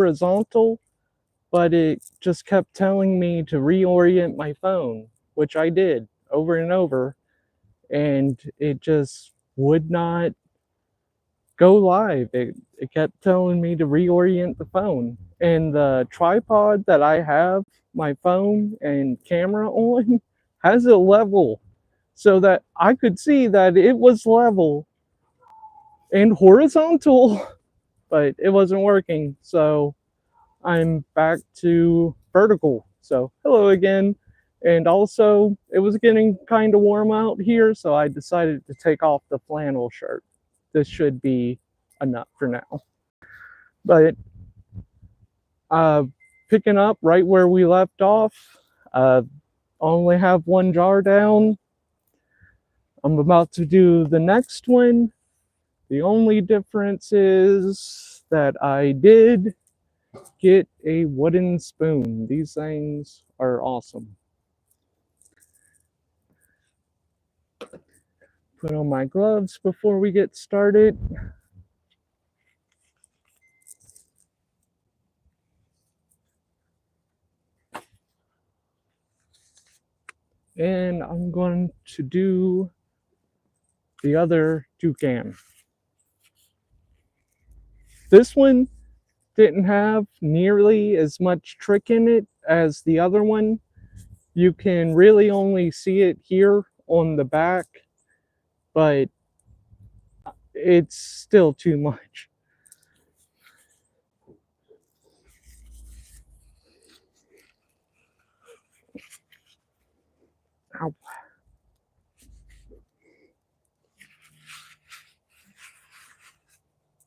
horizontal, but it just kept telling me to reorient my phone, which I did over and over, and it just would not go live. It kept telling me to reorient the phone. And the tripod that I have my phone and camera on has a level so that I could see that it was level and horizontal, but it wasn't working. So I'm back to vertical. So hello again. And also, it was getting kind of warm out here, so I decided to take off the flannel shirt. This should be enough for now. But uh, picking up right where we left off, only have one jar down. I'm about to do the next one. The only difference is that I did get a wooden spoon. These things are awesome. Put on my gloves before we get started. And I'm going to do the other toucan. This one didn't have nearly as much trick in it as the other one. You can really only see it here on the back, but it's still too much. Ow.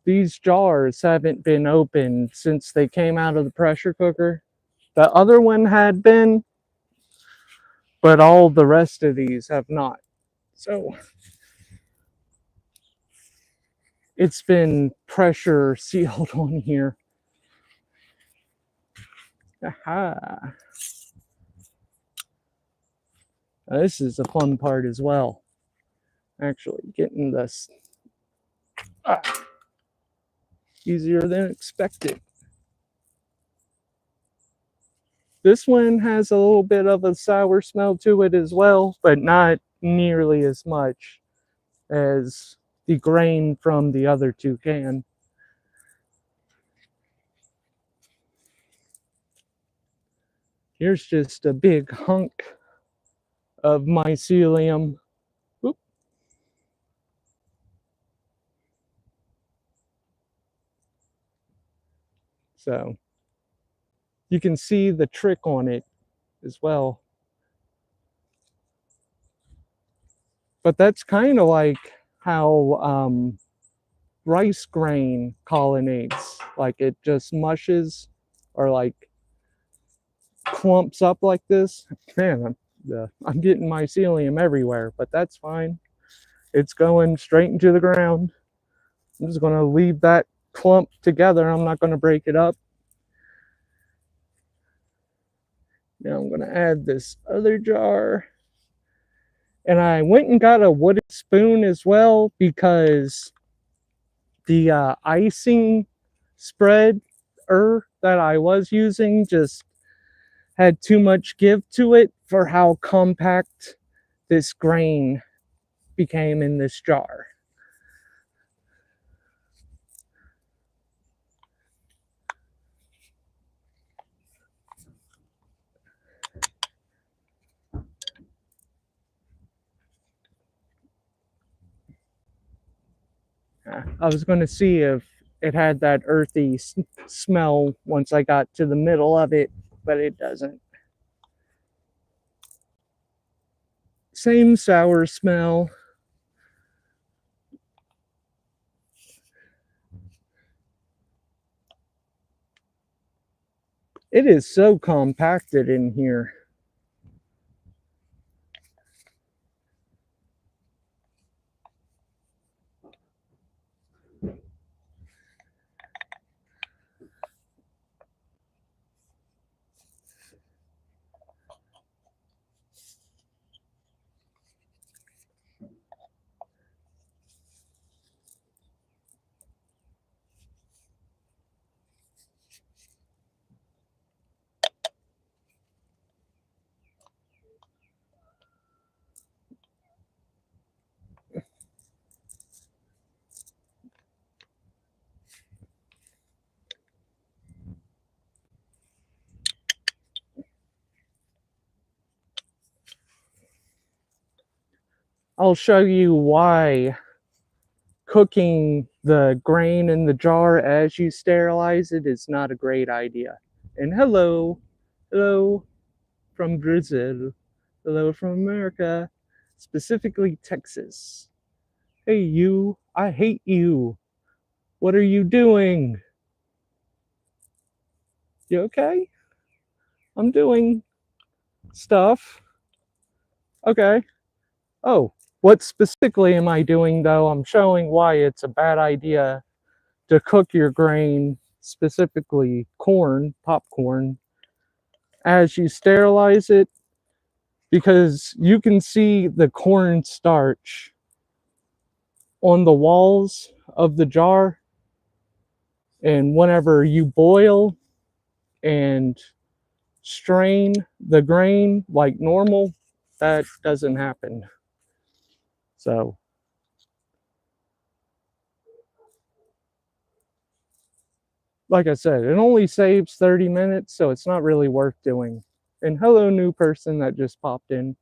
These jars haven't been opened since they came out of the pressure cooker. The other one had been, but all the rest of these have not. So it's been pressure sealed on here. Aha. Now, this is the fun part as well. Actually getting this easier than expected. This one has a little bit of a sour smell to it as well, but not nearly as much as the grain from the other toucan. Here's just a big hunk of mycelium. Oop. So you can see the trick on it as well. But that's kind of like how rice grain colonnades, like it just mushes or like clumps up like this. Man, I'm getting mycelium everywhere, but that's fine. It's going straight into the ground. I'm just going to leave that clump together. I'm not going to break it up. Now I'm going to add this other jar. And I went and got a wooden spoon as well because the icing spread that I was using just had too much give to it for how compact this grain became in this jar. I was going to see if it had that earthy smell once I got to the middle of it, but it doesn't. Same sour smell. It is so compacted in here. I'll show you why cooking the grain in the jar as you sterilize it is not a great idea. And hello from Brazil, hello from America, specifically Texas. Hey you, I hate you. What are you doing? You okay? I'm doing stuff. Okay. Oh, what specifically am I doing though? I'm showing why it's a bad idea to cook your grain, specifically corn, popcorn, as you sterilize it, because you can see the corn starch on the walls of the jar. And whenever you boil and strain the grain like normal, that doesn't happen. So, like I said, it only saves 30 minutes, so it's not really worth doing. And hello, new person that just popped in.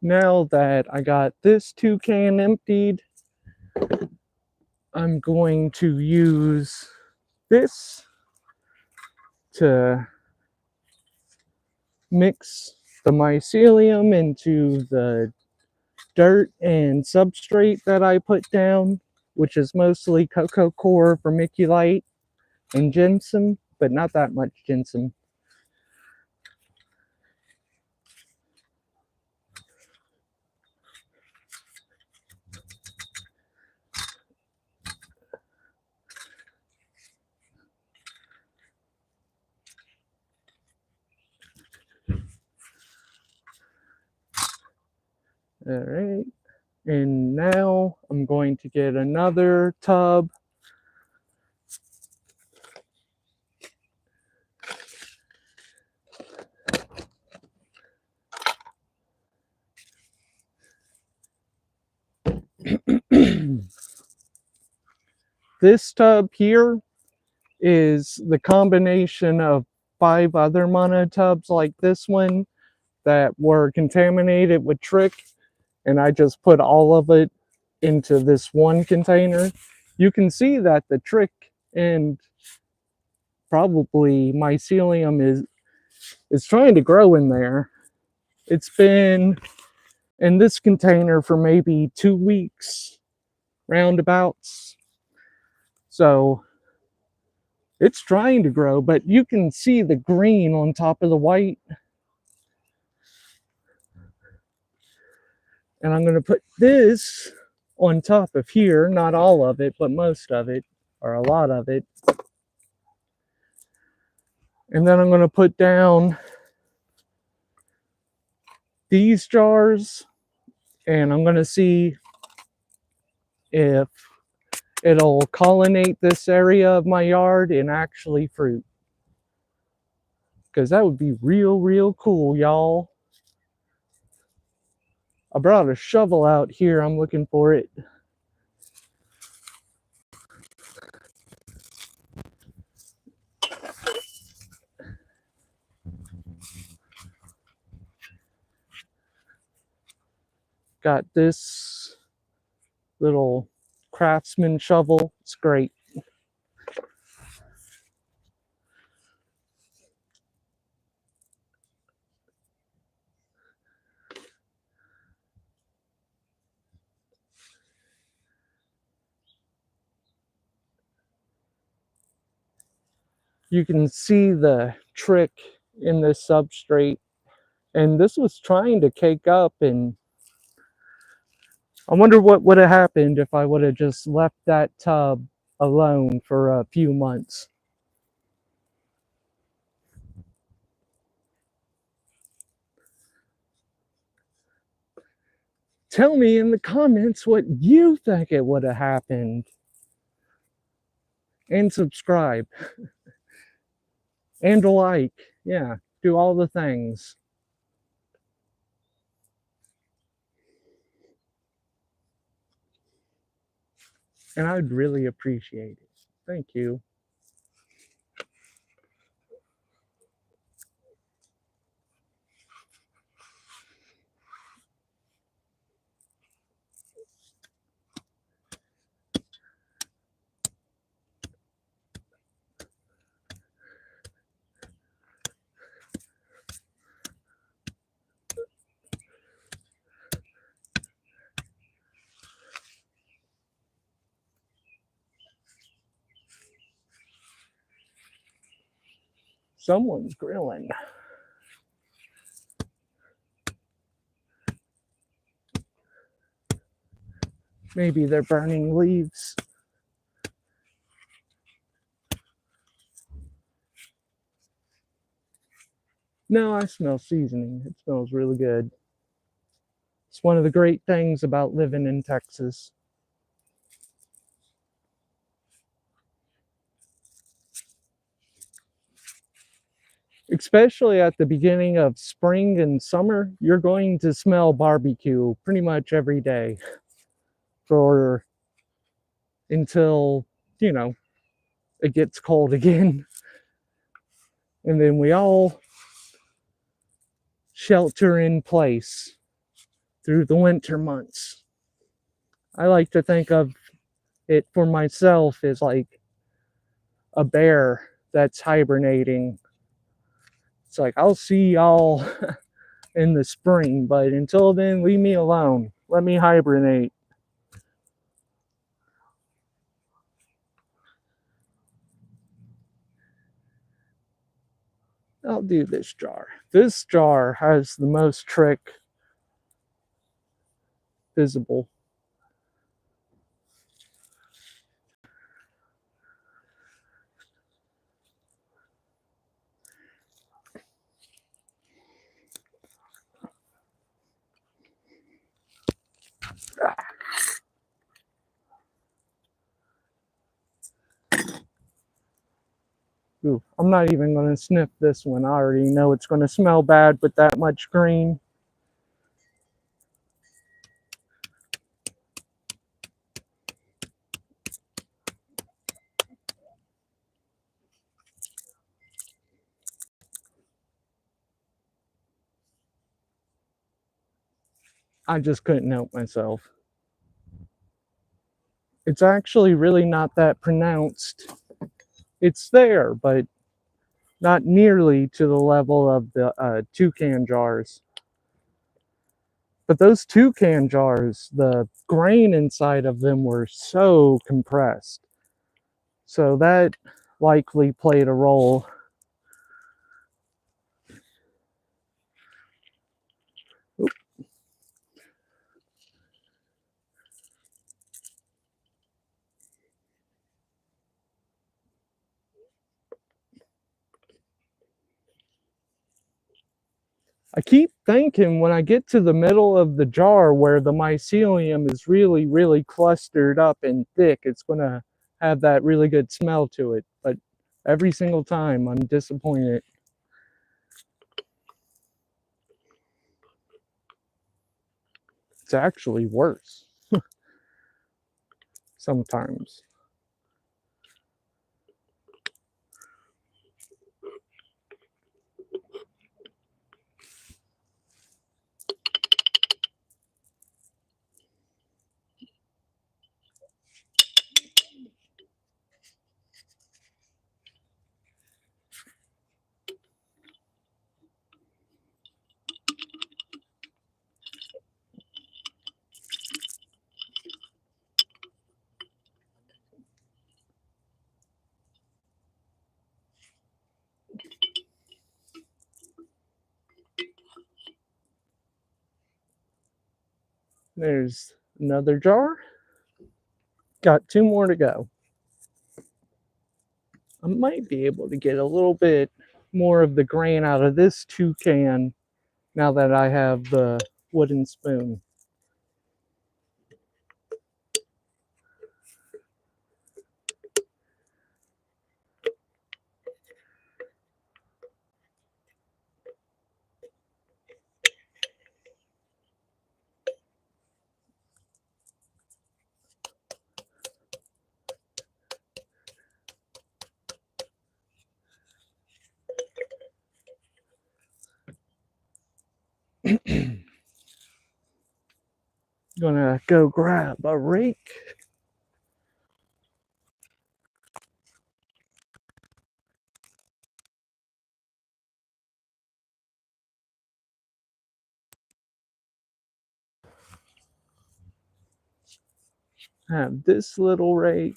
Now that I got this toucan emptied, I'm going to use this to mix the mycelium into the dirt and substrate that I put down, which is mostly cocoa coir, vermiculite, and ginseng, but not that much ginseng. All right. And now I'm going to get another tub. This tub here is the combination of 5 other monotubs like this one that were contaminated with trick, and I just put all of it into this one container. You can see that the trick and probably mycelium is trying to grow in there. It's been in this container for maybe 2 weeks roundabouts, so it's trying to grow, but you can see the green on top of the white. And I'm going to put this on top of here, not all of it, but most of it, or a lot of it. And then I'm going to put down these jars, and I'm going to see if it'll collinate this area of my yard in actually fruit. Because that would be real cool, y'all. I brought a shovel out here. I'm looking for it. Got this little Craftsman shovel. It's great. You can see the trick in this substrate, and this was trying to cake up, and I wonder what would have happened if I would have just left that tub alone for a few months. Tell me in the comments what you think it would have happened. And subscribe. And like. Yeah, do all the things. And I'd really appreciate it. Thank you. Someone's grilling. Maybe they're burning leaves. No, I smell seasoning. It smells really good. It's one of the great things about living in Texas. Especially at the beginning of spring and summer, you're going to smell barbecue pretty much every day for until, you know, it gets cold again. And then we all shelter in place through the winter months. I like to think of it for myself as like a bear that's hibernating. It's like, I'll see y'all in the spring, but until then, leave me alone. Let me hibernate. I'll do this jar. This jar has the most trick visible. Ooh, I'm not even going to sniff this one. I already know it's going to smell bad with that much green. I just couldn't help myself. It's actually really not that pronounced. It's there, but not nearly to the level of the toucan jars. But those toucan jars, the grain inside of them were so compressed. So that likely played a role. Oop. I keep thinking when I get to the middle of the jar where the mycelium is really, really clustered up and thick, it's going to have that really good smell to it. But every single time I'm disappointed. It's actually worse sometimes. There's another jar. Got 2 more to go. I might be able to get a little bit more of the grain out of this toucan now that I have the wooden spoon. Gonna go grab a rake. Have this little rake,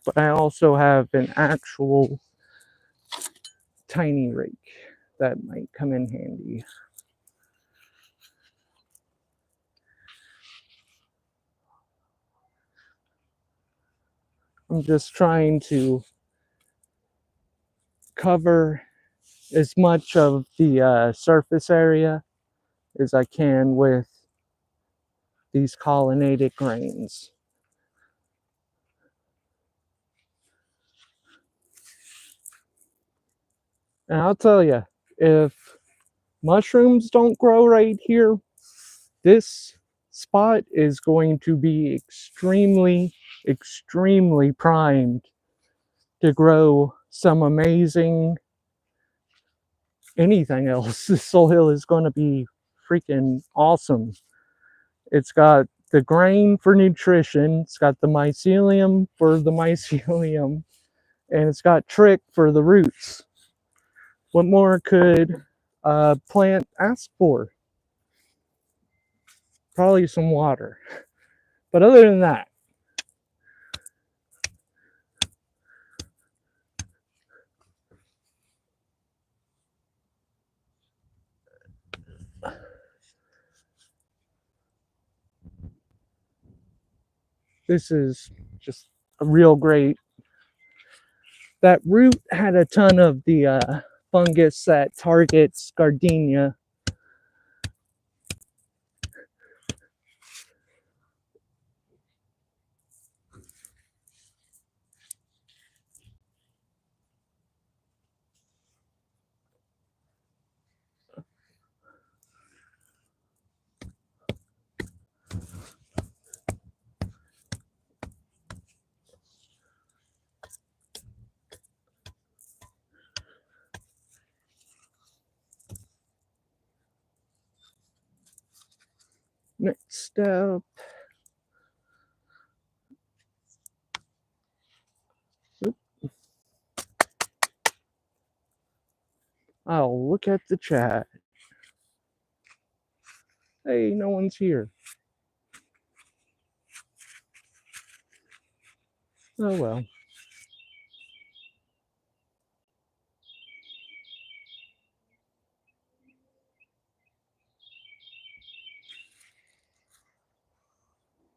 but I also have an actual tiny rake that might come in handy. I'm just trying to cover as much of the surface area as I can with these colonnaded grains. And I'll tell you, if mushrooms don't grow right here, this spot is going to be extremely, extremely primed to grow some amazing anything else. This soil is going to be freaking awesome. It's got the grain for nutrition, it's got the mycelium for the mycelium, and it's got trick for the roots. What more could a plant ask for? Probably some water. But other than that, this is just a real great. That root had a ton of the fungus that targets gardenia. Next step. I'll look at the chat. Hey, no one's here. Oh well.